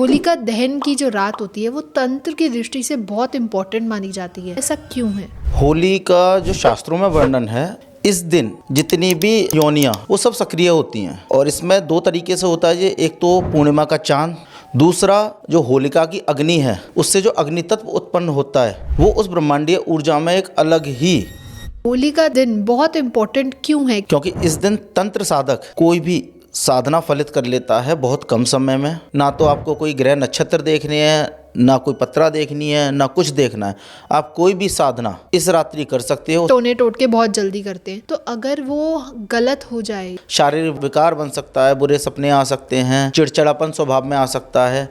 होलिका दहन की जो रात होती है वो तंत्र की दृष्टि से बहुत इम्पोर्टेंट मानी जाती है, ऐसा क्यों है? होली का जो शास्त्रों में वर्णन है, इस दिन जितनी भी योनियां वो सब सक्रिय होती हैं और इसमें दो तरीके से होता है। ये एक तो पूर्णिमा का चांद, दूसरा जो होलिका की अग्नि है उससे जो अग्नि तत्व उत्पन्न होता है वो उस ब्रह्मांडीय ऊर्जा में एक अलग ही। होली का दिन बहुत इम्पोर्टेंट क्यों है? क्योंकि इस दिन तंत्र साधक कोई भी साधना फलित कर लेता है बहुत कम समय में। ना तो आपको कोई ग्रह नक्षत्र देखने हैं, ना कोई पत्रा देखनी है, ना कुछ देखना है। आप कोई भी साधना इस रात्रि कर सकते हो। टोने टोटके बहुत जल्दी करते हैं, तो अगर वो गलत हो जाए, शारीरिक विकार बन सकता है, बुरे सपने आ सकते हैं, चिड़चिड़ापन स्वभाव में आ सकता है।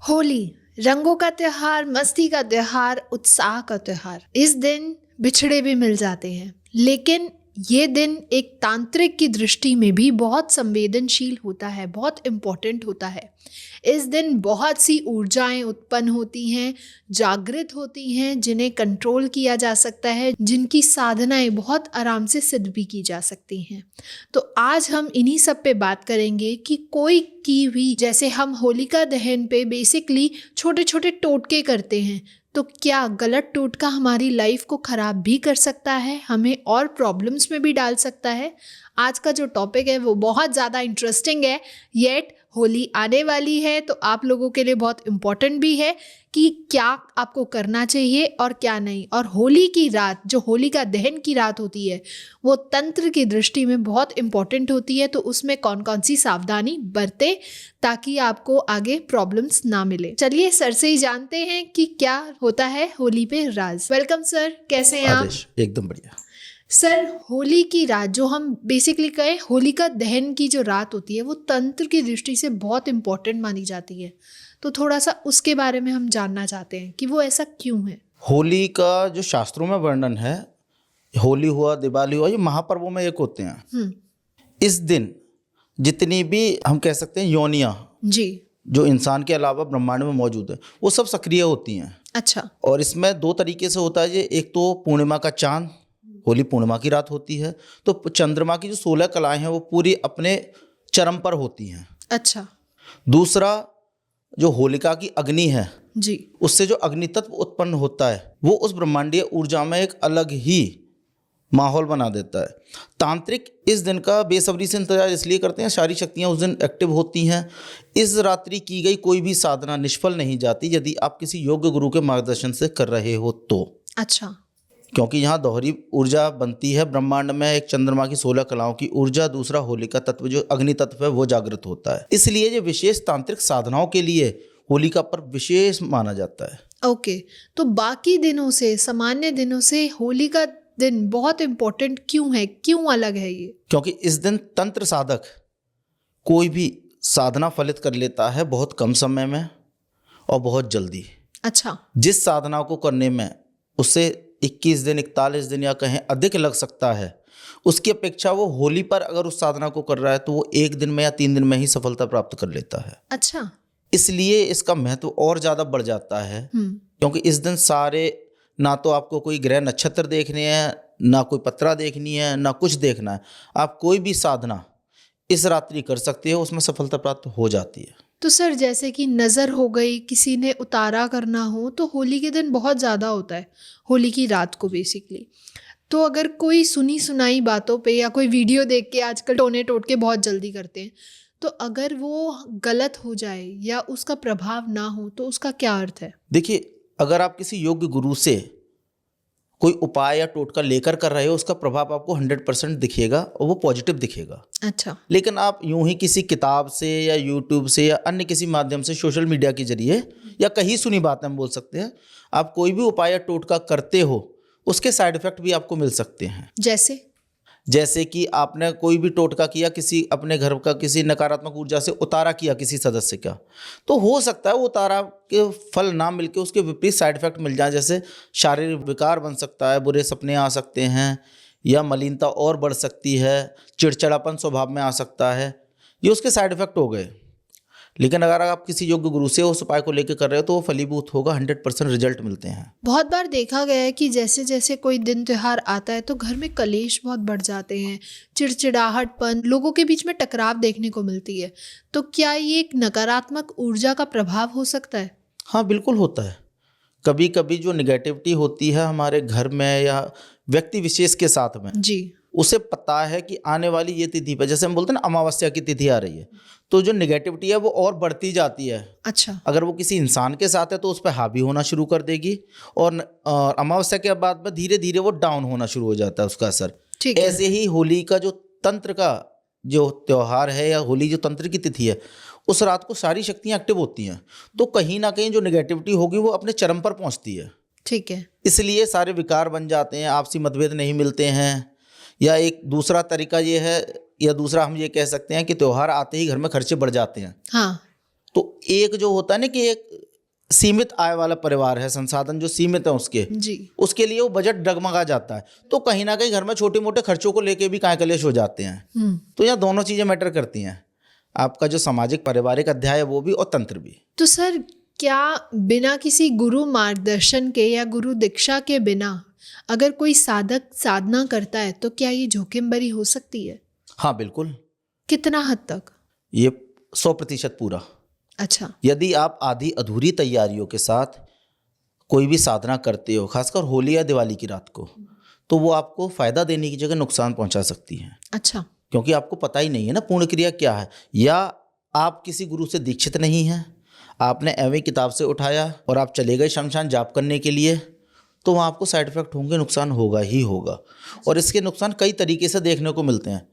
होली रंगों का त्योहार, मस्ती का त्योहार, उत्साह का त्योहार। इस दिन बिछड़े भी मिल जाते हैं, लेकिन ये दिन एक तांत्रिक की दृष्टि में भी बहुत संवेदनशील होता है, बहुत इम्पोर्टेंट होता है। इस दिन बहुत सी ऊर्जाएं उत्पन्न होती हैं, जागृत होती हैं, जिन्हें कंट्रोल किया जा सकता है, जिनकी साधनाएं बहुत आराम से सिद्ध भी की जा सकती हैं। तो आज हम इन्हीं सब पे बात करेंगे कि कोई की भी, जैसे हम होलिका दहन पे बेसिकली छोटे छोटे टोटके करते हैं, तो क्या गलत टोटका हमारी लाइफ को ख़राब भी कर सकता है, हमें और प्रॉब्लम्स में भी डाल सकता है? आज का जो टॉपिक है वो बहुत ज़्यादा इंटरेस्टिंग है, येट होली आने वाली है तो आप लोगों के लिए बहुत इम्पॉर्टेंट भी है कि क्या आपको करना चाहिए और क्या नहीं। और होली की रात, जो होलिका दहन की रात होती है, वो तंत्र की दृष्टि में बहुत इम्पॉर्टेंट होती है। तो उसमें कौन कौन सी सावधानी बरतें ताकि आपको आगे प्रॉब्लम्स ना मिले। चलिए सर से ही जानते हैं कि क्या होता है होली पे राज। वेलकम सर, कैसे हैं आप? एकदम बढ़िया सर, होली की रात, जो हम बेसिकली कहें होलिका दहन की जो रात होती है, वो तंत्र की दृष्टि से बहुत इम्पोर्टेंट मानी जाती है। तो थोड़ा सा उसके बारे में हम जानना चाहते हैं कि वो ऐसा क्यों है। होली का जो शास्त्रों में वर्णन है, होली हुआ, दिवाली हुआ, ये महापर्वों में एक होते हैं। इस दिन जितनी भी हम कह सकते हैं योनियां जी, जो इंसान के अलावा ब्रह्मांड में मौजूद है वो सब सक्रिय होती हैं। अच्छा। और इसमें दो तरीके से होता है। ये एक तो पूर्णिमा का चांद, होली पूर्णिमा की रात होती है, तो चंद्रमा की जो 16 कलाएं हैं वो पूरी अपने चरम पर होती हैं। अच्छा दूसरा जो होलिका की अग्नि है जी, उससे जो अग्नि तत्व उत्पन्न होता है वो उस ब्रह्मांडीय ऊर्जा में एक अलग ही माहौल बना देता है। तांत्रिक इस दिन का बेसब्री से इंतजार इसलिए करते हैं, सारी शक्तियां उस दिन एक्टिव होती हैं। इस रात्रि की गई कोई भी साधना निष्फल नहीं जाती यदि आप किसी योग्य गुरु के मार्गदर्शन से कर रहे हो तो। अच्छा। क्योंकि यहाँ दोहरी ऊर्जा बनती है ब्रह्मांड में, एक चंद्रमा की 16 कलाओं की ऊर्जा, दूसरा होलिका तत्व जो अग्नि तत्व है वो जागृत होता है। इसलिए ये विशेष तांत्रिक साधनाओं के लिए होलिका पर विशेष माना जाता है। ओके, तो बाकी दिनों से, सामान्य दिनों से होली का दिन बहुत इम्पोर्टेंट क्यों है, क्यों अलग है ये? क्योंकि इस दिन तंत्र साधक कोई भी साधना फलित कर लेता है बहुत कम समय में और बहुत जल्दी। अच्छा। जिस साधना को करने में उससे 21 दिन, 41 दिन या कहें अधिक लग सकता है, उसकी अपेक्षा वो होली पर अगर उस साधना को कर रहा है तो वो 1 दिन में या 3 दिन में ही सफलता प्राप्त कर लेता है। अच्छा। इसलिए इसका महत्व और ज़्यादा बढ़ जाता है। क्योंकि इस दिन सारे, ना तो आपको कोई ग्रह नक्षत्र देखने हैं, ना कोई पत्रा देखनी है, ना कुछ देखना है। आप कोई भी साधना इस रात्रि कर सकते हो, उसमें सफलता प्राप्त हो जाती है। तो सर, जैसे कि नज़र हो गई, किसी ने उतारा करना हो, तो होली के दिन बहुत ज़्यादा होता है, होली की रात को बेसिकली। तो अगर कोई सुनी सुनाई बातों पे या कोई वीडियो देख के, आजकल टोने टोटके बहुत जल्दी करते हैं, तो अगर वो गलत हो जाए या उसका प्रभाव ना हो तो उसका क्या अर्थ है? देखिए, अगर आप किसी योग्य गुरु से कोई उपाय या टोटका लेकर कर रहे हो, उसका प्रभाव आपको 100% दिखेगा और वो पॉजिटिव दिखेगा। अच्छा। लेकिन आप यूं ही किसी किताब से या यूट्यूब से या अन्य किसी माध्यम से, सोशल मीडिया के जरिए या कहीं सुनी बात हम बोल सकते हैं, आप कोई भी उपाय या टोटका करते हो, उसके साइड इफेक्ट भी आपको मिल सकते हैं। जैसे कि आपने कोई भी टोटका किया, किसी अपने घर का किसी नकारात्मक ऊर्जा से उतारा किया किसी सदस्य का, तो हो सकता है वो उतारा के फल ना मिलके उसके विपरीत साइड इफेक्ट मिल जाए। जैसे शारीरिक विकार बन सकता है, बुरे सपने आ सकते हैं, या मलिनता और बढ़ सकती है, चिड़चिड़ापन स्वभाव में आ सकता है। ये उसके साइड इफेक्ट हो गए। लेकिन अगर आप किसी योग्य गुरु से उस उपाय को लेकर कर रहे हो तो वो फलीभूत होगा, 100% रिजल्ट मिलते हैं। बहुत बार देखा गया है कि जैसे जैसे कोई दिन त्योहार आता है तो घर में कलेश बहुत बढ़ जाते हैं, चिड़चिड़ाहटपन, लोगों के बीच में टकराव देखने को मिलती है। तो क्या ये एक नकारात्मक ऊर्जा का प्रभाव हो सकता है? हाँ, बिल्कुल होता है। कभी कभी जो निगेटिविटी होती है हमारे घर में या व्यक्ति विशेष के साथ में, जी। उसे पता है कि आने वाली ये तिथि पर, जैसे हम बोलते हैं ना अमावस्या की तिथि आ रही है, तो जो निगेटिविटी है वो और बढ़ती जाती है। अच्छा। अगर वो किसी इंसान के साथ है तो उस पर हावी होना शुरू कर देगी, और अमावस्या के बाद में धीरे धीरे वो डाउन होना शुरू हो जाता है उसका असर। ठीक है। ऐसे ही होली का जो तंत्र का जो त्यौहार है या होली जो तंत्र की तिथि है, उस रात को सारी शक्तियाँ एक्टिव होती हैं, तो कहीं ना कहीं जो निगेटिविटी होगी वो अपने चरम पर पहुँचती है। ठीक है। इसलिए सारे विकार बन जाते हैं, आपसी मतभेद नहीं मिलते हैं। या एक दूसरा तरीका ये है, या दूसरा हम ये कह सकते हैं कि त्यौहार आते ही घर में खर्चे बढ़ जाते हैं। हाँ। तो एक जो होता है ना कि एक सीमित आय वाला परिवार है, संसाधन जो सीमित है उसके लिए वो बजट डगमगा जाता है, तो कहीं ना कहीं घर में छोटे मोटे खर्चों को लेके भी काय कलेश हो जाते हैं। तो यहाँ दोनों चीजें मैटर करती हैं, आपका जो सामाजिक पारिवारिक अध्याय है वो भी और तंत्र भी। तो सर, क्या बिना किसी गुरु मार्गदर्शन के या गुरु दीक्षा के बिना अगर कोई साधक साधना करता है तो क्या ये जोखिम भरी हो सकती है? हाँ बिल्कुल। कितना हद तक? ये 100% पूरा। अच्छा। यदि आप आधी अधूरी तैयारियों के साथ कोई भी साधना करते हो, खासकर होली या दिवाली की रात को, तो वो आपको फायदा देने की जगह नुकसान पहुंचा सकती है। अच्छा। क्योंकि आपको पता ही नहीं है ना पूर्ण क्रिया क्या है, या आप किसी गुरु से दीक्षित नहीं हैं, आपने एवं किताब से उठाया और आप चले गए शमशान जाप करने के लिए, तो वहाँ आपको साइड इफेक्ट होंगे, नुकसान होगा ही होगा। और इसके नुकसान कई तरीके से देखने को मिलते हैं।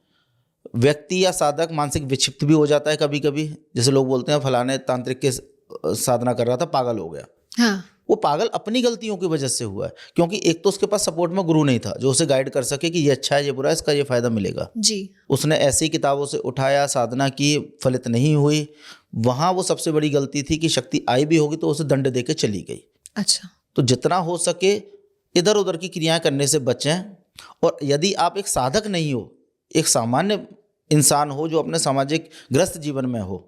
व्यक्ति या साधक मानसिक विक्षिप्त भी हो जाता है कभी कभी, जैसे लोग बोलते हैं फलाने तांत्रिक के साधना कर रहा था, पागल हो गया। हाँ। वो पागल अपनी गलतियों की वजह से हुआ है, क्योंकि एक तो उसके पास सपोर्ट में गुरु नहीं था जो उसे गाइड कर सके कि ये अच्छा है, ये बुरा है, इसका ये फायदा मिलेगा जी। उसने ऐसी किताबों से उठाया, साधना की, फलित नहीं हुई। वहाँ वो सबसे बड़ी गलती थी कि शक्ति आई भी होगी तो उसे दंड दे के चली गई। अच्छा। तो जितना हो सके इधर उधर की क्रियाएं करने से बचें। और यदि आप एक साधक नहीं हो, एक सामान्य इंसान हो जो अपने सामाजिक ग्रस्त जीवन में हो,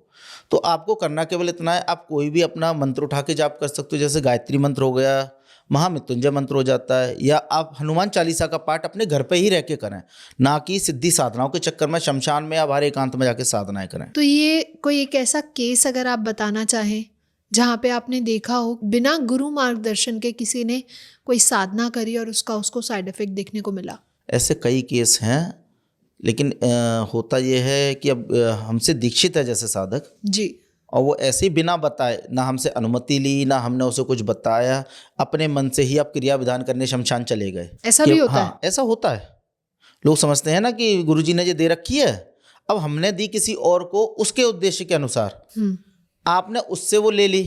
तो आपको करना केवल इतना है, आप कोई भी अपना मंत्र उठा के जाप कर सकते हो। जैसे गायत्री मंत्र हो गया, महामृत्युंजय मंत्र हो जाता है, या आप हनुमान चालीसा का पाठ अपने घर पे ही रह के करें, ना कि सिद्धि साधनाओं के चक्कर में शमशान में या बाहर एकांत में जाके साधनाएं करें। तो ये कोई एक ऐसा केस अगर आप बताना चाहें जहाँ पे आपने देखा हो बिना गुरु मार्गदर्शन के किसी ने कोई साधना करी और उसको साइड इफेक्ट देखने को मिला? ऐसे कई केस हैं, लेकिन होता यह है कि अब हमसे दीक्षित है जैसे साधक जी, और वो ऐसे ही बिना बताए, ना हमसे अनुमति ली, ना हमने उसे कुछ बताया, अपने मन से ही आप क्रिया विधान करने शमशान चले गए। ऐसा भी होता है? हाँ, ऐसा होता है। लोग समझते हैं ना कि गुरुजी ने ये दे रखी है, अब हमने दी किसी और को उसके उद्देश्य के अनुसार, आपने उससे वो ले ली,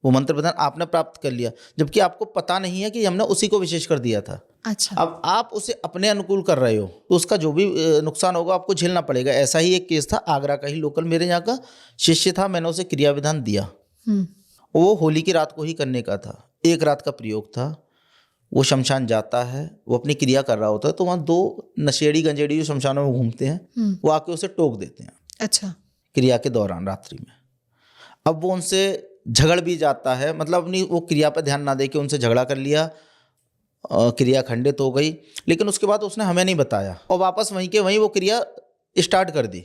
वो मंत्र विधान आपने प्राप्त कर लिया, जबकि आपको पता नहीं है कि हमने उसी को विशेष कर दिया था। अच्छा। अब आप उसे अपने अनुकूल कर रहे हो तो उसका जो भी नुकसान होगा आपको झेलना पड़ेगा। ऐसा ही एक केस था, आगरा का ही लोकल मेरे यहाँ का शिष्य था, मैंने उसे क्रिया विधान दिया। वो होली की रात को ही करने का था, एक रात का प्रयोग था। वो शमशान जाता है, वो अपनी क्रिया कर रहा होता है, तो वहाँ दो नशेड़ी गंजेड़ी जो शमशानों में घूमते हैं वो आके उसे टोक देते हैं। अच्छा। क्रिया के दौरान रात्रि में। अब वो उनसे झगड़ भी जाता है, मतलब अपनी वो क्रिया पर ध्यान ना दे के उनसे झगड़ा कर लिया, क्रिया खंडित हो गई। लेकिन उसके बाद उसने हमें नहीं बताया और वापस वहीं के वहीं वो क्रिया स्टार्ट कर दी।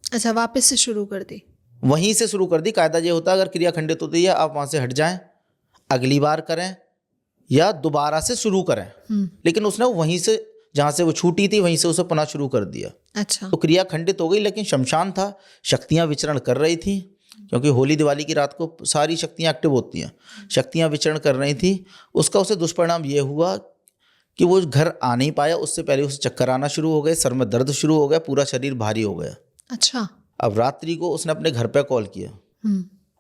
अच्छा, वापस से शुरू कर दी? वहीं से शुरू कर दी। कायदा ये होता है अगर क्रिया खंडित होती है आप वहाँ से हट जाएं, अगली बार करें या दोबारा से शुरू करें। लेकिन उसने वहीं से जहाँ से वो छूटी थी वहीं से उसे पुनः शुरू कर दिया। अच्छा। तो क्रिया खंडित हो गई, लेकिन शमशान था, शक्तियाँ विचरण कर रही थी, क्योंकि होली दिवाली की रात को सारी शक्तियाँ एक्टिव होती हैं, शक्तियाँ विचरण कर रही थी। उसका उसे दुष्परिणाम ये हुआ कि वो घर आ नहीं पाया, उससे पहले उसे चक्कर आना शुरू हो गए, सर में दर्द शुरू हो गया, पूरा शरीर भारी हो गया। अच्छा। अब रात्रि को उसने अपने घर पे कॉल किया,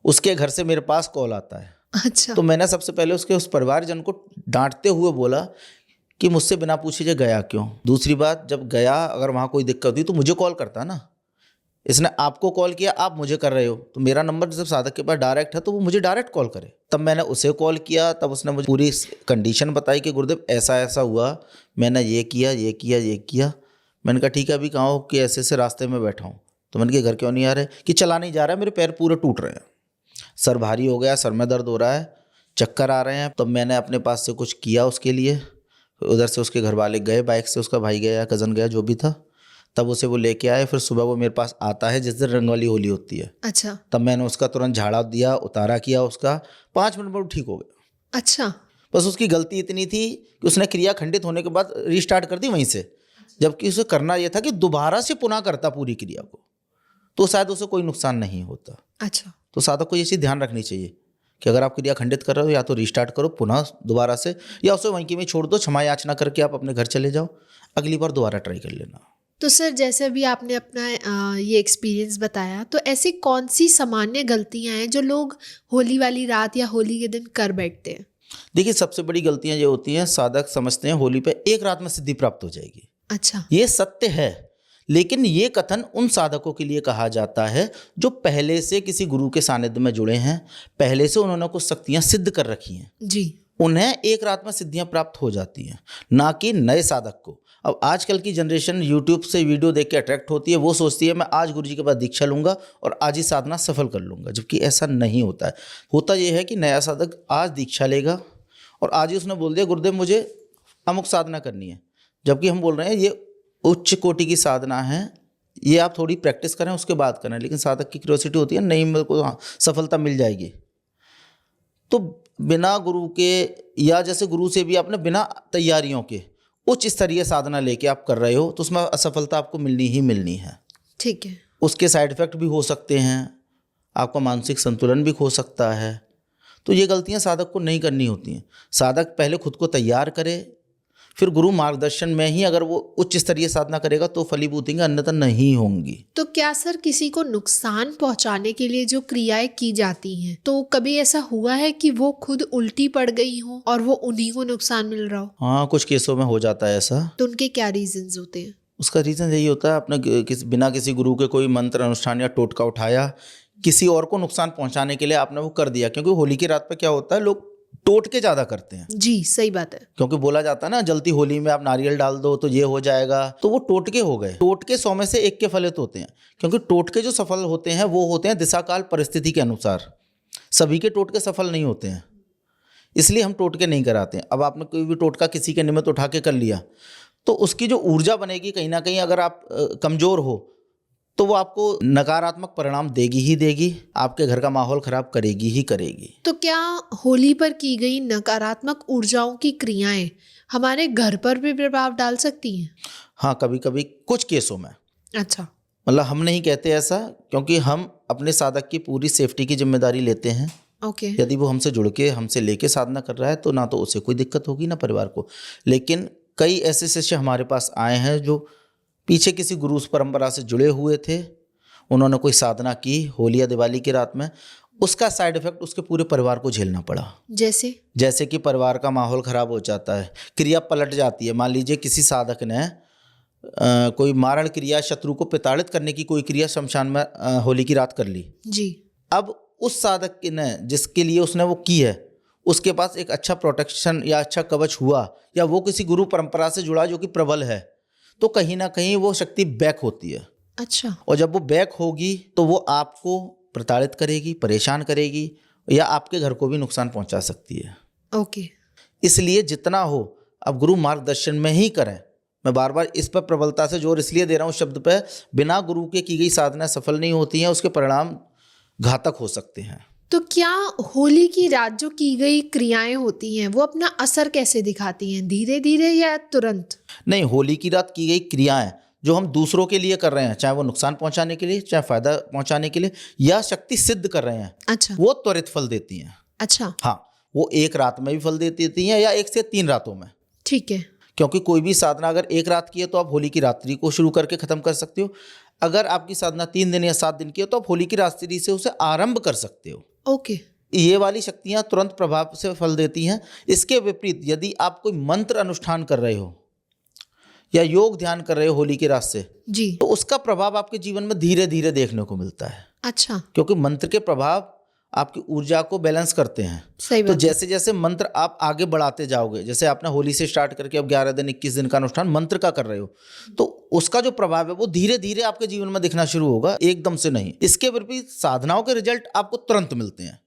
उसके घर से मेरे पास कॉल आता है। अच्छा। तो मैंने सबसे पहले उसके उस परिवारजन को डांटते हुए बोला कि मुझसे बिना पूछे गया क्यों। दूसरी बात, जब गया अगर वहाँ कोई दिक्कत हुई तो मुझे कॉल करता ना, इसने आपको कॉल किया, आप मुझे कर रहे हो, तो मेरा नंबर जब साधक के पास डायरेक्ट है तो वो मुझे डायरेक्ट कॉल करे। तब मैंने उसे कॉल किया, तब उसने मुझे पूरी कंडीशन बताई कि गुरुदेव ऐसा ऐसा हुआ, मैंने ये किया ये किया ये किया। मैंने कहा ठीक है, अभी कहाँ हो? कि ऐसे ऐसे रास्ते में बैठा हूँ। तो मैंने कहा घर क्यों नहीं आ रहे, कि चला नहीं जा रहा है, मेरे पैर पूरे टूट रहे हैं, सर भारी हो गया, सर में दर्द हो रहा है, चक्कर आ रहे हैं। तब मैंने अपने पास से कुछ किया उसके लिए। उधर से उसके घर वाले गए, बाइक से उसका भाई गया, कज़न गया, जो भी था, तब उसे वो लेके आए। फिर सुबह वो मेरे पास आता है जिस दिन रंग वाली होली होती है। अच्छा तब मैंने उसका तुरंत झाड़ा दिया, उतारा किया उसका, 5 मिनट में वो ठीक हो गया। अच्छा बस उसकी गलती इतनी थी कि उसने क्रिया खंडित होने के बाद रीस्टार्ट कर दी वहीं से, जबकि उसे करना यह था कि दोबारा से पुनः करता पूरी क्रिया को, तो शायद उसे कोई नुकसान नहीं होता। अच्छा तो साधक को ये चीज़ ध्यान रखनी चाहिए कि अगर आप क्रिया खंडित कर रहे हो, या तो रीस्टार्ट करो पुनः दोबारा से, या उसे वहीं की वहीं छोड़ दो, क्षमा याचना करके आप अपने घर चले जाओ, अगली बार दोबारा ट्राई कर लेना। तो सर जैसे अभी आपने अपना ये एक्सपीरियंस बताया, तो ऐसी कौन सी सामान्य गलतियां हैं जो लोग होली वाली रात या होली के दिन कर बैठते हैं? देखिए, सबसे बड़ी गलतियां ये होती हैं, साधक समझते हैं होली पे एक रात में सिद्धि प्राप्त हो जाएगी। अच्छा ये सत्य है, लेकिन ये कथन उन साधकों के लिए कहा जाता है जो पहले से किसी गुरु के सानिध्य में जुड़े हैं, पहले से उन्होंने कुछ शक्तियां सिद्ध कर रखी हैं, जी। उन्हें एक रात में सिद्धियां प्राप्त हो जाती हैं, ना कि नए साधक को। अब आजकल की जनरेशन यूट्यूब से वीडियो देख के अट्रैक्ट होती है, वो सोचती है मैं आज गुरु जी के पास दीक्षा लूँगा और आज ही साधना सफल कर लूँगा, जबकि ऐसा नहीं होता है। होता ये है कि नया साधक आज दीक्षा लेगा और आज ही उसने बोल दिया गुरुदेव मुझे अमुक साधना करनी है, जबकि हम बोल रहे हैं ये उच्च कोटि की साधना है, ये आप थोड़ी प्रैक्टिस करें उसके बाद करें। लेकिन साधक की क्यूरियोसिटी होती है, नहीं मेरे को सफलता मिल जाएगी, तो बिना गुरु के, या जैसे गुरु से भी आपने बिना तैयारियों के उच्च स्तरीय साधना लेके आप कर रहे हो, तो उसमें असफलता आपको मिलनी ही मिलनी है। ठीक है। उसके साइड इफेक्ट भी हो सकते हैं, आपका मानसिक संतुलन भी खो सकता है। तो ये गलतियां साधक को नहीं करनी होती हैं। साधक पहले खुद को तैयार करे, फिर गुरु मार्गदर्शन में ही अगर वो उच्च स्तरीय साधना करेगा तो फलीभूत होंगे, अन्यथा नहीं होंगी। तो क्या सर किसी को नुकसान पहुंचाने के लिए जो क्रियाएं की जाती हैं, तो कभी ऐसा हुआ है कि वो खुद उल्टी पड़ गई हो और वो उन्हीं को नुकसान मिल रहा हो? हाँ, कुछ केसों में हो जाता है ऐसा। तो उनके क्या रीजंस होते हैं? उसका रीज़न यही होता है, आपने बिना किसी गुरु के कोई मंत्र अनुष्ठान या टोटका उठाया, किसी और को नुकसान पहुंचाने के लिए आपने वो कर दिया। क्योंकि होली की रात पर क्या होता है, लोग टोटके ज़्यादा करते हैं। जी सही बात है। क्योंकि बोला जाता है ना, जलती होली में आप नारियल डाल दो तो ये हो जाएगा, तो वो टोटके हो गए। टोटके 100 में से 1 के फलित होते हैं, क्योंकि टोटके जो सफल होते हैं वो होते हैं दिशा काल परिस्थिति के अनुसार। सभी के टोटके सफल नहीं होते हैं, इसलिए हम टोटके नहीं कराते हैं। अब आपने कोई भी टोटका किसी के निमित्त उठा के कर लिया, तो उसकी जो ऊर्जा बनेगी कहीं ना कहीं, अगर आप कमज़ोर हो तो वो आपको नकारात्मक परिणाम देगी ही देगी, आपके घर का माहौल खराब करेगी ही करेगी। तो क्या होली पर की गई नकारात्मक ऊर्जाओं की क्रियाएं हमारे घर पर भी प्रभाव डाल सकती हैं? हाँ, कभी कभी कुछ केसों में। अच्छा। मतलब हम नहीं कहते ऐसा, क्योंकि हम अपने साधक की पूरी सेफ्टी की जिम्मेदारी लेते हैं। ओके। यदि वो हमसे जुड़ के हमसे लेके साधना कर रहा है तो ना तो उसे कोई दिक्कत होगी ना परिवार को। लेकिन कई ऐसे शिष्य हमारे पास आए हैं जो पीछे किसी गुरु परंपरा से जुड़े हुए थे, उन्होंने कोई साधना की होली या दिवाली की रात में, उसका साइड इफेक्ट उसके पूरे परिवार को झेलना पड़ा। जैसे कि परिवार का माहौल खराब हो जाता है, क्रिया पलट जाती है। मान लीजिए किसी साधक ने कोई मारण क्रिया, शत्रु को प्रताड़ित करने की कोई क्रिया शमशान में होली की रात कर ली जी। अब उस साधक ने जिसके लिए उसने वो की है, उसके पास एक अच्छा प्रोटेक्शन या अच्छा कवच हुआ, या वो किसी गुरु परंपरा से जुड़ा जो कि प्रबल है, तो कहीं ना कहीं वो शक्ति बैक होती है। अच्छा। और जब वो बैक होगी तो वो आपको प्रताड़ित करेगी, परेशान करेगी, या आपके घर को भी नुकसान पहुंचा सकती है। ओके। इसलिए जितना हो अब गुरु मार्गदर्शन में ही करें। मैं बार बार इस पर प्रबलता से जोर इसलिए दे रहा हूँ शब्द पे, बिना गुरु के की गई साधना सफल नहीं होती हैं, उसके परिणाम घातक हो सकते हैं। तो क्या होली की रात जो की गई क्रियाएं होती हैं वो अपना असर कैसे दिखाती हैं, धीरे धीरे या तुरंत? नहीं, होली की रात की गई क्रियाएं जो हम दूसरों के लिए कर रहे हैं, चाहे वो नुकसान पहुंचाने के लिए, चाहे फायदा पहुंचाने के लिए, या शक्ति सिद्ध कर रहे हैं, अच्छा, वो त्वरित फल देती हैं। अच्छा। हाँ, वो एक रात में भी फल देती हैं या 1 से 3 रातों में। ठीक है। क्योंकि कोई भी साधना अगर 1 रात की है तो आप होली की रात्रि को शुरू करके खत्म कर सकते हो। अगर आपकी साधना 3 दिन या 7 दिन की है तो आप होली की रात्रि से उसे आरंभ कर सकते हो। ओके। ये वाली शक्तियां तुरंत प्रभाव से फल देती हैं। इसके विपरीत यदि आप कोई मंत्र अनुष्ठान कर रहे हो या योग ध्यान कर रहे हो होली की रात से जी, तो उसका प्रभाव आपके जीवन में धीरे धीरे देखने को मिलता है। अच्छा। क्योंकि मंत्र के प्रभाव आपकी ऊर्जा को बैलेंस करते हैं। सही तो बात है। जैसे जैसे मंत्र आप आगे बढ़ाते जाओगे, जैसे आपने होली से स्टार्ट करके अब 11 दिन 21 दिन का अनुष्ठान मंत्र का कर रहे हो, तो उसका जो प्रभाव है वो धीरे धीरे आपके जीवन में दिखना शुरू होगा, एकदम से नहीं। इसके विपरीत साधनाओं के रिजल्ट आपको तुरंत मिलते हैं।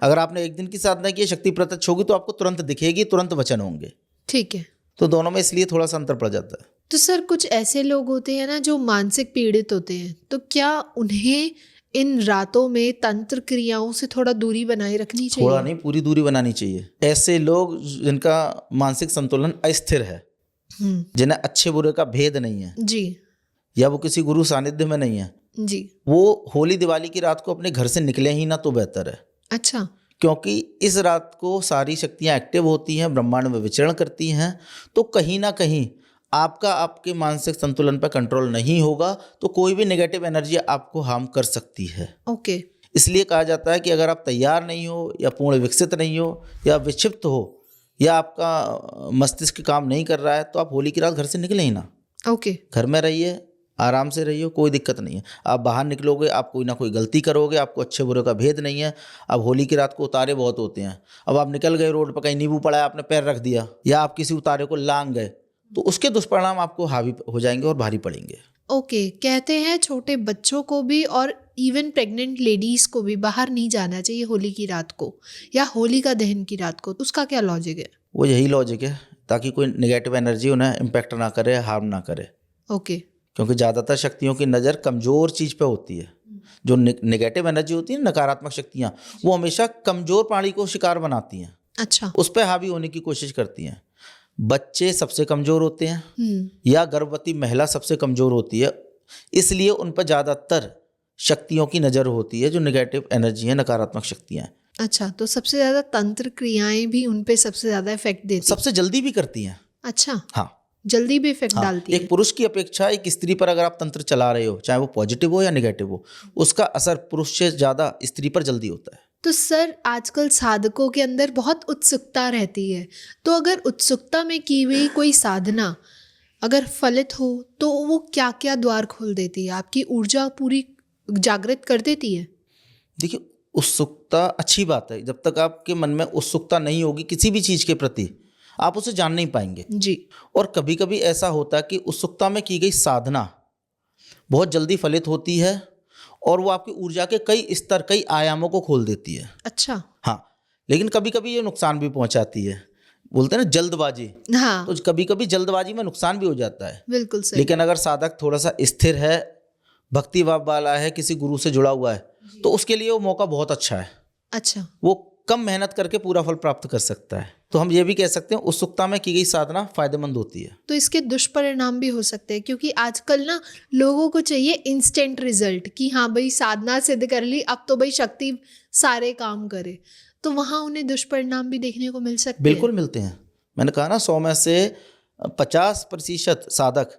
अगर आपने एक दिन की साधना की, शक्ति प्रत्यक्ष होगी तो आपको तुरंत दिखेगी, तुरंत वचन होंगे। ठीक है। तो दोनों में इसलिए थोड़ा सा अंतर पड़ जाता है। तो सर कुछ ऐसे लोग होते हैं ना जो मानसिक पीड़ित होते हैं, तो क्या उन्हें इन रातों में तंत्र क्रियाओं से थोड़ा दूरी बनाए रखनी चाहिए? थोड़ा नहीं, पूरी दूरी बनानी चाहिए। ऐसे लोग जिनका मानसिक संतुलन अस्थिर है, जिन्हें अच्छे बुरे का भेद नहीं है जी या वो किसी गुरु सानिध्य में नहीं है, जी। वो होली दिवाली की रात को अपने घर से निकले ही ना तो बेहतर है। अच्छा। क्योंकि इस रात को सारी शक्तियां एक्टिव होती हैं, ब्रह्मांड में विचरण करती हैं, तो कहीं ना कहीं आपका आपके मानसिक संतुलन पर कंट्रोल नहीं होगा, तो कोई भी नेगेटिव एनर्जी आपको हार्म कर सकती है। ओके। इसलिए कहा जाता है कि अगर आप तैयार नहीं हो या पूर्ण विकसित नहीं हो या विक्षिप्त हो या आपका मस्तिष्क काम नहीं कर रहा है, तो आप होली की रात घर से निकले ही ना। ओके। घर में रहिए, आराम से रहिए, कोई दिक्कत नहीं है। आप बाहर निकलोगे, आप कोई ना कोई गलती करोगे, आपको अच्छे बुरे का भेद नहीं है। अब होली की रात को उतारे बहुत होते हैं। अब आप निकल गए रोड पर, कहीं नींबू पड़ा है, आपने पैर रख दिया या आप किसी उतारे को लांग गए, तो उसके दुष्परिणाम आपको हावी हो जाएंगे और भारी पड़ेंगे। ओके। कहते हैं छोटे बच्चों को भी और इवन प्रेग्नेंट लेडीज को भी बाहर नहीं जाना चाहिए होली की रात को या होलिका दहन की रात को, तो उसका क्या लॉजिक है? वो यही लॉजिक है, ताकि कोई नेगेटिव एनर्जी उन्हें इम्पेक्ट ना करे, हार्म ना करे। ओके। क्योंकि ज़्यादातर शक्तियों की नज़र कमज़ोर चीज़ पे होती है। जो नेगेटिव एनर्जी होती है, नकारात्मक शक्तियाँ, वो हमेशा कमज़ोर प्राणी को शिकार बनाती हैं, अच्छा। उस पर हावी होने की कोशिश करती हैं। बच्चे सबसे कमज़ोर होते हैं या गर्भवती महिला सबसे कमज़ोर होती है, इसलिए उन पर ज़्यादातर शक्तियों की नज़र होती है, जो नेगेटिव एनर्जी है, नकारात्मक शक्तियाँ हैं। अच्छा, तो सबसे ज़्यादा तंत्र क्रियाएं भी उन पे सबसे ज़्यादा इफेक्ट देती सबसे जल्दी भी करती हैं। अच्छा। हाँ, जल्दी भी इफेक्ट डालती है। एक पुरुष की अपेक्षा एक स्त्री पर अगर आप तंत्र चला रहे हो, चाहे वो पॉजिटिव हो या नेगेटिव हो, उसका असर पुरुष से ज़्यादा स्त्री पर जल्दी होता है। तो सर आजकल साधकों के अंदर बहुत उत्सुकता रहती है, तो अगर उत्सुकता में की हुई कोई साधना अगर फलित हो तो वो क्या क्या द्वार खोल देती है, आपकी ऊर्जा पूरी जागृत कर देती है? देखिए, उत्सुकता अच्छी बात है। जब तक आपके मन में उत्सुकता नहीं होगी किसी भी चीज़ के प्रति, आप उसे जान नहीं पाएंगे जी। और कभी कभी ऐसा होता है कि उत्सुकता में की गई साधना बहुत जल्दी फलित होती है और वो आपकी ऊर्जा के कई स्तर, कई आयामों को खोल देती है। अच्छा। हाँ, लेकिन कभी कभी ये नुकसान भी पहुंचाती है। बोलते हैं ना जल्दबाजी, हाँ, तो कभी कभी जल्दबाजी में नुकसान भी हो जाता है। बिल्कुल सही। लेकिन अगर साधक थोड़ा सा स्थिर है, भक्ति भाव वाला है, किसी गुरु से जुड़ा हुआ है, तो उसके लिए वो मौका बहुत अच्छा है। अच्छा। वो कम मेहनत करके पूरा फल प्राप्त कर सकता है। तो हम ये भी कह सकते हैं उत्सुकता में की गई साधना फायदेमंद होती है। तो इसके दुष्परिणाम भी हो सकते हैं, क्योंकि आजकल ना लोगों को चाहिए इंस्टेंट रिजल्ट कि हाँ भाई साधना सिद्ध कर ली, अब तो भाई शक्ति सारे काम करे, तो वहाँ उन्हें दुष्परिणाम भी देखने को मिल सकते हैं। बिल्कुल मिलते हैं। मैंने कहा ना, 100 में से 50% साधक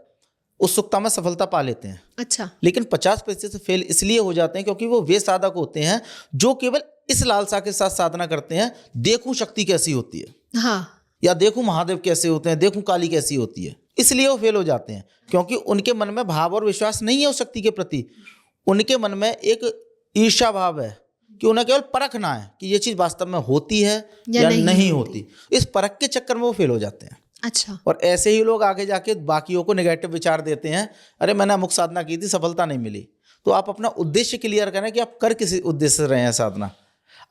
उत्सुकता में सफलता पा लेते हैं। अच्छा। लेकिन 50% फेल इसलिए हो जाते हैं क्योंकि वो वे साधक होते हैं जो केवल इस लालसा के साथ साधना करते हैं, देखूं शक्ति कैसी होती है, हाँ, या देखूं महादेव कैसे होते हैं, देखूं काली कैसी होती है, इसलिए वो फेल हो जाते हैं। क्योंकि उनके मन में भाव और विश्वास नहीं है उस शक्ति के प्रति। उनके मन में एक ईर्ष्या भाव है कि उन्हें केवल परखना है कि ये चीज़ वास्तव में होती है या नहीं होती। इस परख के चक्कर में वो फेल हो जाते हैं। अच्छा। और ऐसे ही लोग आगे जाके बाकियों को नेगेटिव विचार देते हैं, अरे मैंने अमुक साधना की थी, सफलता नहीं मिली। तो आप अपना उद्देश्य क्लियर करें कि आप कर किस उद्देश्य से रहे हैं साधना।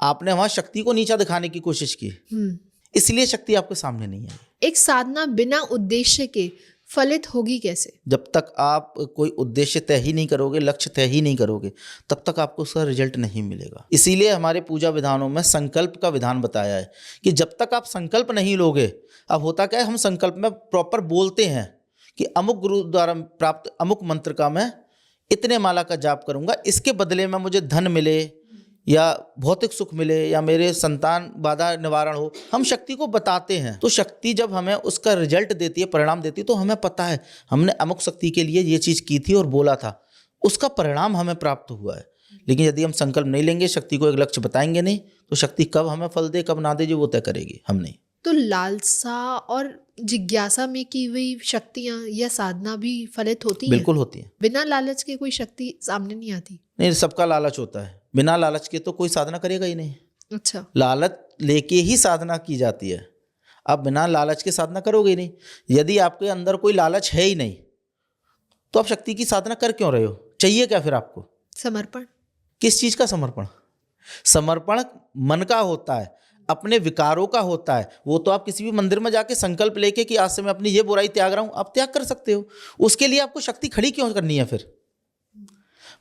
आपने वहाँ शक्ति को नीचा दिखाने की कोशिश की, इसलिए शक्ति आपके सामने नहीं है। एक साधना बिना उद्देश्य के फलित होगी कैसे? जब तक आप कोई उद्देश्य तय ही नहीं करोगे, लक्ष्य तय ही नहीं करोगे, तब तक आपको उसका रिजल्ट नहीं मिलेगा। इसीलिए हमारे पूजा विधानों में संकल्प का विधान बताया है कि जब तक आप संकल्प नहीं लोगे, अब होता क्या है, हम संकल्प में प्रॉपर बोलते हैं कि अमुक गुरु द्वारा प्राप्त अमुक मंत्र का मैं इतने माला का जाप करूंगा, इसके बदले में मुझे धन मिले या भौतिक सुख मिले या मेरे संतान बाधा निवारण हो। हम शक्ति को बताते हैं, तो शक्ति जब हमें उसका रिजल्ट देती है, परिणाम देती है, तो हमें पता है हमने अमुक शक्ति के लिए ये चीज़ की थी और बोला था, उसका परिणाम हमें प्राप्त हुआ है। लेकिन यदि हम संकल्प नहीं लेंगे, शक्ति को एक लक्ष्य बताएंगे नहीं, तो शक्ति कब हमें फल दे कब ना दे, जो वो तय करेगी, हम नहीं। तो लालसा और जिज्ञासा में की हुई शक्तियाँ या साधना भी फलित होती हैं? बिल्कुल होती है। बिना लालच के कोई शक्ति सामने नहीं आती? नहीं, सबका लालच होता है, बिना लालच के तो कोई साधना करेगा ही नहीं। अच्छा। लालच लेके ही साधना की जाती है। आप बिना लालच के साधना करोगे ही नहीं। यदि आपके अंदर कोई लालच है ही नहीं तो आप शक्ति की साधना कर क्यों रहे हो? चाहिए क्या फिर आपको? समर्पण। किस चीज का समर्पण? समर्पण मन का होता है, अपने विकारों का होता है। वो तो आप किसी भी मंदिर में जाके संकल्प लेके कि आज से मैं अपनी ये बुराई त्याग रहा हूं, आप त्याग कर सकते हो। उसके लिए आपको शक्ति खड़ी क्यों करनी है फिर?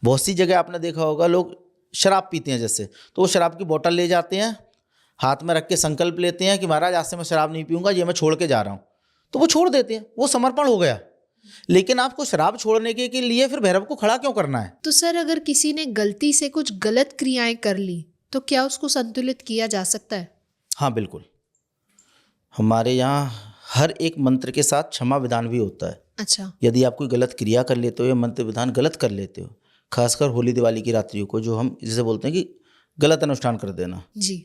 बहुत सी जगह आपने देखा होगा, लोग शराब पीते हैं जैसे, तो वो शराब की बोतल ले जाते हैं, हाथ में रख के संकल्प लेते हैं कि महाराज आज से मैं शराब नहीं पीऊंगा, ये मैं छोड़ के जा रहा हूं, तो वो छोड़ देते हैं, वो समर्पण हो गया। लेकिन आपको शराब छोड़ने के लिए फिर भैरव को खड़ा क्यों करना है? तो सर, अगर किसी ने गलती से कुछ गलत क्रियाएं कर ली तो क्या उसको संतुलित किया जा सकता है? हाँ बिल्कुल, हमारे यहाँ हर एक मंत्र के साथ क्षमा विधान भी होता है। अच्छा। यदि आप कोई गलत क्रिया कर लेते हो या मंत्र विधान गलत कर लेते हो, खासकर होली दिवाली की रात्रियों को, जो हम जिसे बोलते हैं कि गलत अनुष्ठान कर देना, जी।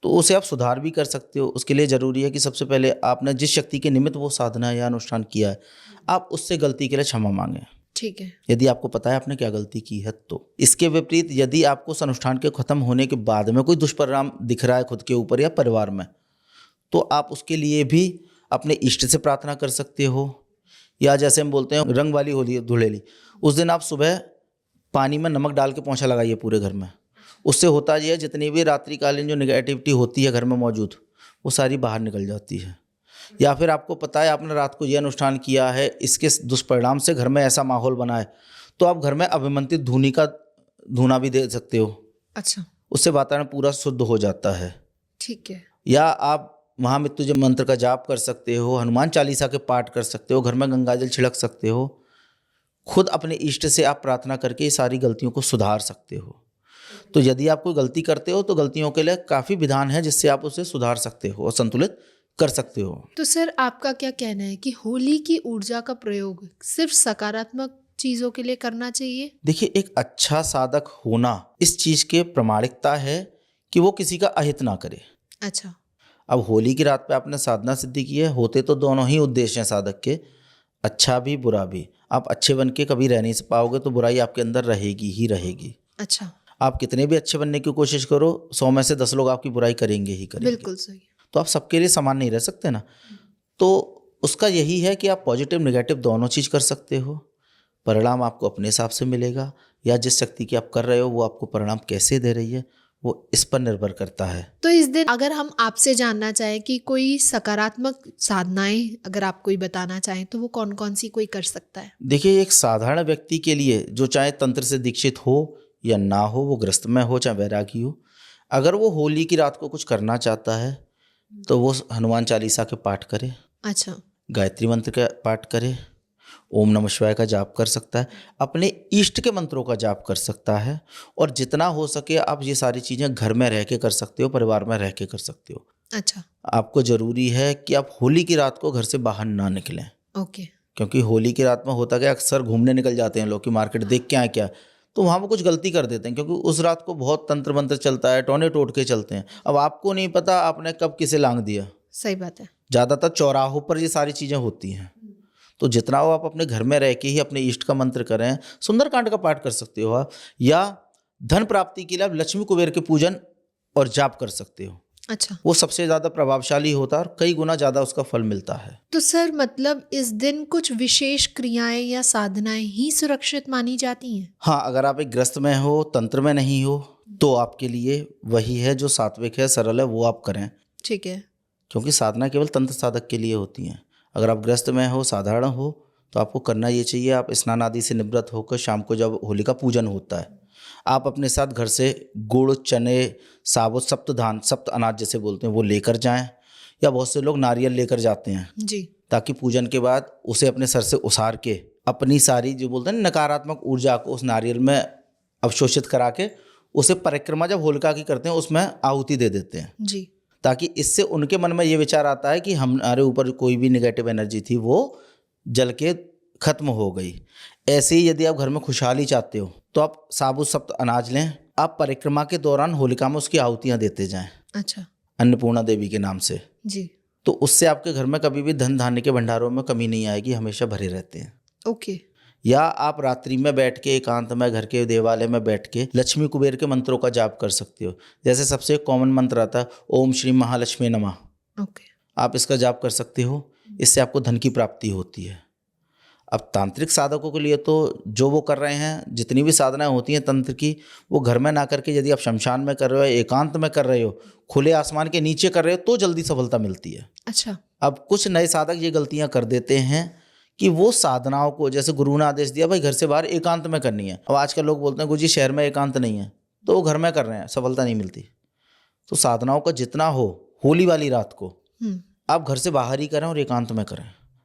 तो उसे आप सुधार भी कर सकते हो। उसके लिए ज़रूरी है कि सबसे पहले आपने जिस शक्ति के निमित्त वो साधना या अनुष्ठान किया है, आप उससे गलती के लिए क्षमा मांगें। ठीक है। यदि आपको पता है आपने क्या गलती की है तो। इसके विपरीत यदि आपको उस अनुष्ठान के खत्म होने के बाद में कोई दुष्परिणाम दिख रहा है खुद के ऊपर या परिवार में, तो आप उसके लिए भी अपने इष्ट से प्रार्थना कर सकते हो। या जैसे हम बोलते हैं रंग वाली होली धुलेली, उस दिन आप सुबह पानी में नमक डाल के पोंछा लगाइए पूरे घर में। उससे होता ये है, जितनी भी रात्रिकालीन जो नेगेटिविटी होती है घर में मौजूद, वो सारी बाहर निकल जाती है। या फिर आपको पता है आपने रात को ये अनुष्ठान किया है, इसके दुष्परिणाम से घर में ऐसा माहौल बना है, तो आप घर में अभिमंत्रित धूनी का धूना भी दे सकते हो। अच्छा। उससे वातावरण पूरा शुद्ध हो जाता है। ठीक है। या आप महामृत्युंजय मंत्र का जाप कर सकते हो, हनुमान चालीसा के पाठ कर सकते हो, घर में गंगाजल छिड़क सकते हो। खुद अपने इष्ट से आप प्रार्थना करके ये सारी गलतियों को सुधार सकते हो। तो यदि आप कोई गलती करते हो तो गलतियों के लिए काफ़ी विधान है जिससे आप उसे सुधार सकते हो और संतुलित कर सकते हो। तो सर, आपका क्या कहना है कि होली की ऊर्जा का प्रयोग सिर्फ सकारात्मक चीज़ों के लिए करना चाहिए? देखिए, एक अच्छा साधक होना इस चीज़ के प्रमाणिकता है कि वो किसी का अहित ना करे। अच्छा। अब होली की रात पे आपने साधना सिद्धि की है, होते तो दोनों ही उद्देश्य हैं साधक के, अच्छा भी बुरा भी। आप अच्छे बन के कभी रह नहीं पाओगे तो बुराई आपके अंदर रहेगी ही रहेगी। अच्छा। आप कितने भी अच्छे बनने की कोशिश करो, 100 में से 10 लोग आपकी बुराई करेंगे ही करेंगे। बिल्कुल सही। तो आप सबके लिए समान नहीं रह सकते ना। तो उसका यही है कि आप पॉजिटिव नेगेटिव दोनों चीज़ कर सकते हो। परिणाम आपको अपने हिसाब से मिलेगा, या जिस शक्ति की आप कर रहे हो वो आपको परिणाम कैसे दे रही है वो इस पर निर्भर करता है। तो इस दिन अगर हम आपसे जानना चाहें कि कोई सकारात्मक साधनाएं अगर आप कोई बताना चाहें तो वो कौन कौन सी कोई कर सकता है? देखिए, एक साधारण व्यक्ति के लिए जो चाहे तंत्र से दीक्षित हो या ना हो, वो गृहस्थ में हो चाहे वैरागी हो, अगर वो होली की रात को कुछ करना चाहता है तो वो हनुमान चालीसा के पाठ करे। अच्छा। गायत्री मंत्र का पाठ करे, ओम नमः शिवाय का जाप कर सकता है, अपने इष्ट के मंत्रों का जाप कर सकता है। और जितना हो सके आप ये सारी चीज़ें घर में रह के कर सकते हो, परिवार में रह के कर सकते हो। अच्छा। आपको ज़रूरी है कि आप होली की रात को घर से बाहर ना निकलें। ओके। क्योंकि होली की रात में होता क्या, अक्सर घूमने निकल जाते हैं लोग कि मार्केट देख के आए क्या, तो वहाँ पर कुछ गलती कर देते हैं। क्योंकि उस रात को बहुत तंत्र मंत्र चलता है, टोने टोटके चलते हैं। अब आपको नहीं पता आपने कब किसे लांग दिया। सही बात है। ज़्यादातर चौराहों पर ये सारी चीज़ें होती हैं। तो जितना हो आप अपने घर में रह के ही अपने इष्ट का मंत्र करें। सुंदरकांड का पाठ कर सकते हो आप, या धन प्राप्ति के लिए आप लक्ष्मी कुबेर के पूजन और जाप कर सकते हो। अच्छा। वो सबसे ज़्यादा प्रभावशाली होता है और कई गुना ज़्यादा उसका फल मिलता है। तो सर, मतलब इस दिन कुछ विशेष क्रियाएं या साधनाएं ही सुरक्षित मानी जाती हैं? हाँ, अगर आप एक ग्रस्त में हो, तंत्र में नहीं हो, तो आपके लिए वही है जो सात्विक है, सरल है, वो आप करें। ठीक है। क्योंकि साधना केवल तंत्र साधक के लिए होती हैं। अगर आप ग्रस्त में हो, साधारण हो, तो आपको करना ये चाहिए, आप स्नान आदि से निवृत्त होकर शाम को जब होली का पूजन होता है, आप अपने साथ घर से गुड़, चने, साबुत, सप्त धान, सप्त अनाज जैसे बोलते हैं वो लेकर जाएं। या बहुत से लोग नारियल लेकर जाते हैं जी। ताकि पूजन के बाद उसे अपने सर से उसार के अपनी सारी जो बोलते हैं नकारात्मक ऊर्जा को उस नारियल में अवशोषित करा के उसे परिक्रमा जब होलिका की करते हैं उसमें आहुति दे देते हैं। जी। ताकि इससे उनके मन में ये विचार आता है कि हमारे ऊपर कोई भी नेगेटिव एनर्जी थी वो जल के खत्म हो गई। ऐसे ही यदि आप घर में खुशहाली चाहते हो तो आप साबुत सप्त अनाज लें, आप परिक्रमा के दौरान होलिका में उसकी आहुतियाँ देते जाएं। अच्छा। अन्नपूर्णा देवी के नाम से। जी। तो उससे आपके घर में कभी भी धन धान्य के भंडारों में कमी नहीं आएगी, हमेशा भरे रहते हैं। ओके। या आप रात्रि में बैठ के एकांत में घर के देवालय में बैठ के लक्ष्मी कुबेर के मंत्रों का जाप कर सकते हो। जैसे सबसे कॉमन मंत्र आता है ओम श्री महालक्ष्मी नमः, ओके। आप इसका जाप कर सकते हो, इससे आपको धन की प्राप्ति होती है। अब तांत्रिक साधकों के लिए तो जो वो कर रहे हैं, जितनी भी साधनाएं होती हैं तंत्र की, वो घर में ना करके यदि आप शमशान में कर रहे हो, एकांत में कर रहे हो, खुले आसमान के नीचे कर रहे हो, तो जल्दी सफलता मिलती है। अच्छा। अब कुछ नए साधक ये गलतियां कर देते हैं कि वो साधनाओं को, जैसे गुरु ने आदेश दिया भाई घर से बाहर एकांत में करनी है, अब आजकल लोग बोलते हैं गुरु जी शहर में एकांत नहीं है, तो वो घर में कर रहे हैं, सफलता नहीं मिलती। तो साधनाओं का जितना हो, होली वाली रात को आप घर से बाहर ही करें और एकांत में करें,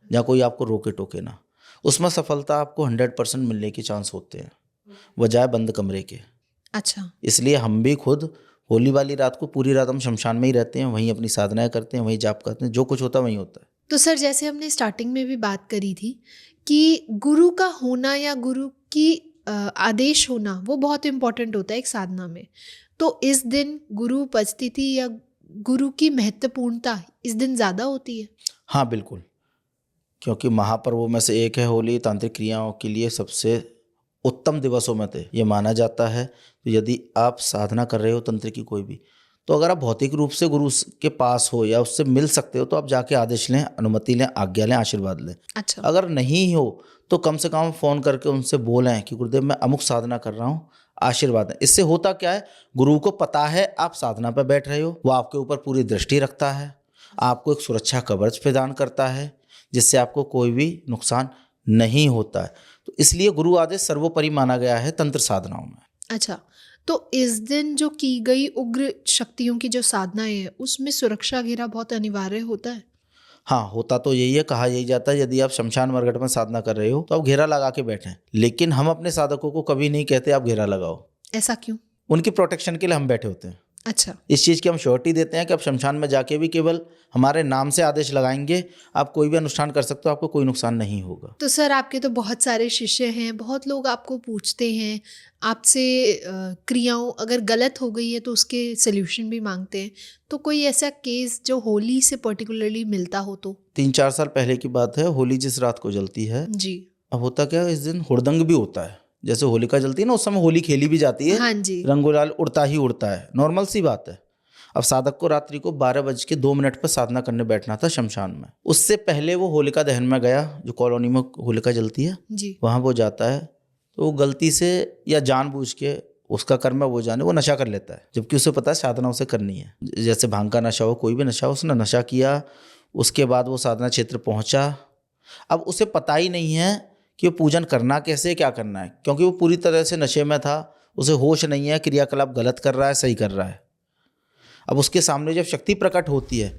जहाँ कोई आपको रोके टोके ना, उसमें सफलता आपको 100% मिलने के चांस होते हैं, बजाय बंद कमरे के। अच्छा। इसलिए हम भी खुद होली वाली रात को पूरी रात हम शमशान में ही रहते हैं, वहीं अपनी साधनाएं करते हैं, वहीं जाप करते हैं, जो कुछ होता है वहीं होता है। तो सर जैसे हमने स्टार्टिंग में भी बात करी थी कि गुरु का होना या गुरु की आदेश होना वो बहुत इम्पोर्टेंट होता है एक साधना में। तो इस दिन गुरु उपस्थिति या गुरु की महत्वपूर्णता इस दिन ज़्यादा होती है? हाँ बिल्कुल, क्योंकि महापर्वों में से एक है होली, तांत्रिक क्रियाओं के लिए सबसे उत्तम दिवसों में से ये माना जाता है। तो यदि आप साधना कर रहे हो तंत्र की कोई भी, तो अगर आप भौतिक रूप से गुरु के पास हो या उससे मिल सकते हो, तो आप जाके आदेश लें, अनुमति लें, आज्ञा लें, आशीर्वाद लें। अच्छा। अगर नहीं हो तो कम से कम फ़ोन करके उनसे बोलें कि गुरुदेव मैं अमुक साधना कर रहा हूँ, आशीर्वाद दें। इससे होता क्या है, गुरु को पता है आप साधना पर बैठ रहे हो, वो आपके ऊपर पूरी दृष्टि रखता है, आपको एक सुरक्षा कवच प्रदान करता है, जिससे आपको कोई भी नुकसान नहीं होता है। तो इसलिए गुरु आदेश सर्वोपरि माना गया है तंत्र साधनाओं में। अच्छा, तो इस दिन जो की गई उग्र शक्तियों की जो साधनाएं हैं उसमें सुरक्षा घेरा बहुत अनिवार्य होता है? हाँ, होता तो यही है, कहा यही जाता है यदि आप शमशान मरघट में साधना कर रहे हो तो आप घेरा लगा के बैठें, लेकिन हम अपने साधकों को कभी नहीं कहते आप घेरा लगाओ। ऐसा क्यों? उनकी प्रोटेक्शन के लिए हम बैठे होते हैं। अच्छा। इस चीज़ की हम श्योरिटी देते हैं कि आप शमशान में जाके भी केवल हमारे नाम से आदेश लगाएंगे, आप कोई भी अनुष्ठान कर सकते हो, आपको कोई नुकसान नहीं होगा। तो सर आपके तो बहुत सारे शिष्य हैं, बहुत लोग आपको पूछते हैं, आपसे क्रियाओं अगर गलत हो गई है तो उसके सोल्यूशन भी मांगते हैं, तो कोई ऐसा केस जो होली से पर्टिकुलरली मिलता हो तो? 3-4 साल पहले की बात है, होली जिस रात को जलती है जी। अब होता क्या है, इस दिन हुड़दंग भी होता है। जैसे होलिका जलती है ना, उस समय होली खेली भी जाती है। हाँ जी। रंग गुलाल उड़ता ही उड़ता है, नॉर्मल सी बात है। अब साधक को रात्रि को 12:02 पर साधना करने बैठना था शमशान में। उससे पहले वो होलिका दहन में गया, जो कॉलोनी में होलिका जलती है जी। वहाँ वो जाता है, तो वो गलती से या जानबूझ के, उसका कर्म है वो जाने, वो नशा कर लेता है, जबकि उसे पता है साधना उसे करनी है। जैसे भांग का नशा हो, कोई भी नशा हो, उसने नशा किया, उसके बाद वो साधना क्षेत्र पहुँचा। अब उसे पता ही नहीं है कि वो पूजन करना कैसे, क्या करना है, क्योंकि वो पूरी तरह से नशे में था, उसे होश नहीं है, क्रियाकलाप गलत कर रहा है, सही कर रहा है। अब उसके सामने जब शक्ति प्रकट होती है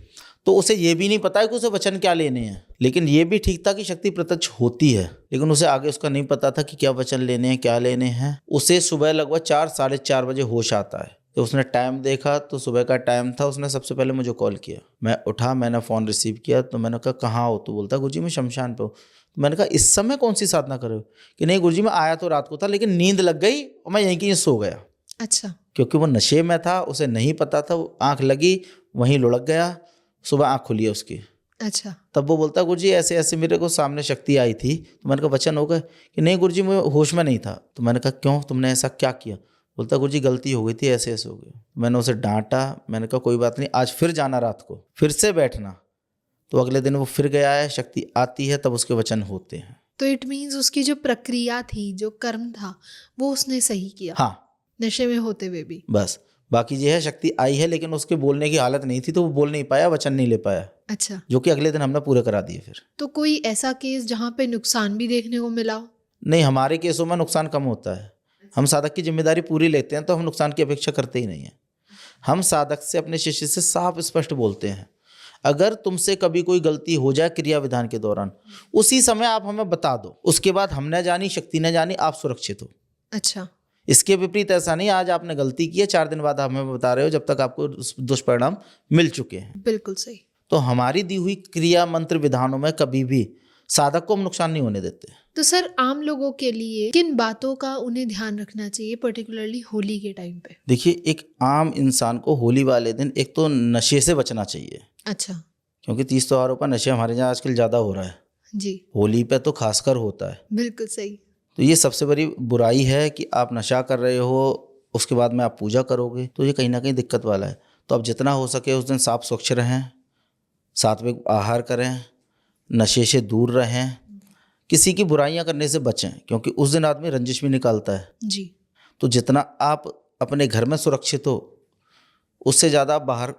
तो उसे ये भी नहीं पता है कि उसे वचन क्या लेने हैं, लेकिन ये भी ठीक था कि शक्ति प्रत्यक्ष होती है, लेकिन उसे आगे उसका नहीं पता था कि क्या वचन लेने हैं, क्या लेने हैं। उसे सुबह लगभग 4-4:30 बजे होश आता है। तो उसने टाइम देखा तो सुबह का टाइम था। उसने सबसे पहले मुझे कॉल किया, मैं उठा, मैंने फ़ोन रिसीव किया, तो मैंने कहा कहाँ हो? तो बोलता गुरुजी मैं शमशान पे हूँ। तो मैंने कहा इस समय कौन सी साधना कर रहे हो? कि नहीं गुरुजी मैं आया तो रात को था, लेकिन नींद लग गई और मैं यहीं कहीं सो गया। अच्छा। क्योंकि वो नशे में था, उसे नहीं पता था, आँख लगी वहीं लुढ़क गया, सुबह आँख खुली है उसकी। अच्छा। तब वो बोलता गुरुजी ऐसे ऐसे मेरे को सामने शक्ति आई थी। तो मैंने कहा वचन हो गए? कि नहीं गुरुजी मैं होश में नहीं था। तो मैंने कहा क्यों, तुमने ऐसा क्या किया? बोलता गुरुजी गलती हो गई थी, ऐसे ऐसे हो गया। मैंने उसे डांटा, मैंने कहा कोई बात नहीं, आज फिर जाना, रात को फिर से बैठना। तो अगले दिन वो फिर गया है, शक्ति आती है, तब उसके वचन होते हैं। तो इट मीन्स उसकी जो प्रक्रिया थी, जो कर्म था, वो उसने सही किया। हाँ, नशे में होते हुए भी। बस बाकी ये है, शक्ति आई है लेकिन उसके बोलने की हालत नहीं थी, तो वो बोल नहीं पाया, वचन नहीं ले पाया। अच्छा। जो कि अगले दिन हमने पूरे करा दिए। फिर तो कोई ऐसा केस जहाँ पे नुकसान भी देखने को मिला हो? नहीं, हमारे केसों में नुकसान कम होता है। हम साधक की जिम्मेदारी पूरी लेते हैं, तो हम नुकसान की अपेक्षा करते ही नहीं है। हम साधक से, अपने शिष्य से साफ स्पष्ट बोलते हैं, अगर तुमसे कभी कोई गलती हो जाए क्रिया विधान के दौरान, उसी समय आप हमें बता दो, उसके बाद हम न जानी, शक्ति न जानी, आप सुरक्षित हो। अच्छा। इसके विपरीत ऐसा नहीं, आज आपने गलती की है, 4 दिन बाद हमें बता रहे हो, जब तक आपको दुष्परिणाम मिल चुके हैं। बिल्कुल सही। तो हमारी दी हुई क्रिया मंत्र विधानों में कभी भी साधक को हम नुकसान नहीं होने देते। तो सर आम लोगों के लिए किन बातों का उन्हें ध्यान रखना चाहिए, पर्टिकुलरली होली के टाइम पे? देखिए, एक आम इंसान को होली वाले दिन एक तो नशे से बचना चाहिए। अच्छा। क्योंकि 30 त्योहारों पर नशे हमारे यहाँ आजकल ज़्यादा हो रहा है, जी, होली पे तो खासकर होता है। बिल्कुल सही। तो ये सबसे बड़ी बुराई है कि आप नशा कर रहे हो, उसके बाद में आप पूजा करोगे, तो ये कहीं ना कहीं दिक्कत वाला है। तो आप जितना हो सके उस दिन साफ स्वच्छ रहें, सात्विक आहार करें, नशे से दूर रहें, किसी की बुराइयां करने से बचें, क्योंकि उस दिन आदमी रंजिश भी निकालता है। जी, तो जितना आप अपने घर में सुरक्षित हो, उससे ज़्यादा आप बाहर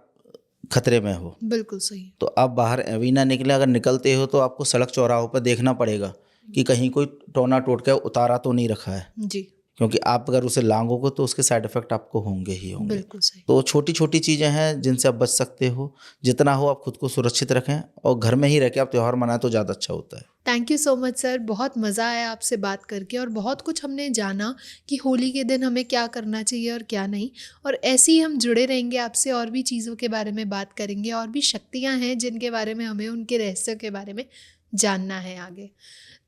खतरे में हो। बिल्कुल सही। तो आप बाहर अभी ना निकले, अगर निकलते हो तो आपको सड़क चौराहों पर देखना पड़ेगा कि कहीं कोई टोना टोटका उतारा तो नहीं रखा है, जी, क्योंकि आप अगर उसे लांघोगे तो उसके साइड इफेक्ट आपको होंगे ही होंगे। बिल्कुल सही। तो छोटी छोटी चीज़ें हैं जिनसे आप बच सकते हो। जितना हो आप खुद को सुरक्षित रखें और घर में ही रह के आप त्यौहार मनाएं तो ज़्यादा अच्छा होता है। Thank you so much sir, बहुत मज़ा आया आपसे बात करके और बहुत कुछ हमने जाना कि होली के दिन हमें क्या करना चाहिए और क्या नहीं। और ऐसे ही हम जुड़े रहेंगे आपसे, और भी चीज़ों के बारे में बात करेंगे, और भी शक्तियाँ हैं जिनके बारे में हमें उनके रहस्यों के बारे में जानना है आगे।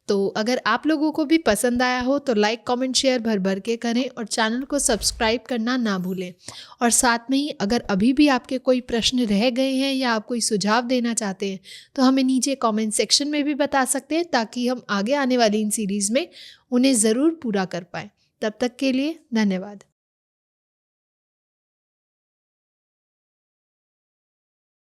तो अगर आप लोगों को भी पसंद आया हो तो लाइक कमेंट शेयर भर भर के करें और चैनल को सब्सक्राइब करना ना भूलें। और साथ में ही अगर अभी भी आपके कोई प्रश्न रह गए हैं या आप कोई सुझाव देना चाहते हैं तो हमें नीचे कमेंट सेक्शन में भी बता सकते हैं, ताकि हम आगे आने वाली इन सीरीज़ में उन्हें ज़रूर पूरा कर पाएँ। तब तक के लिए धन्यवाद।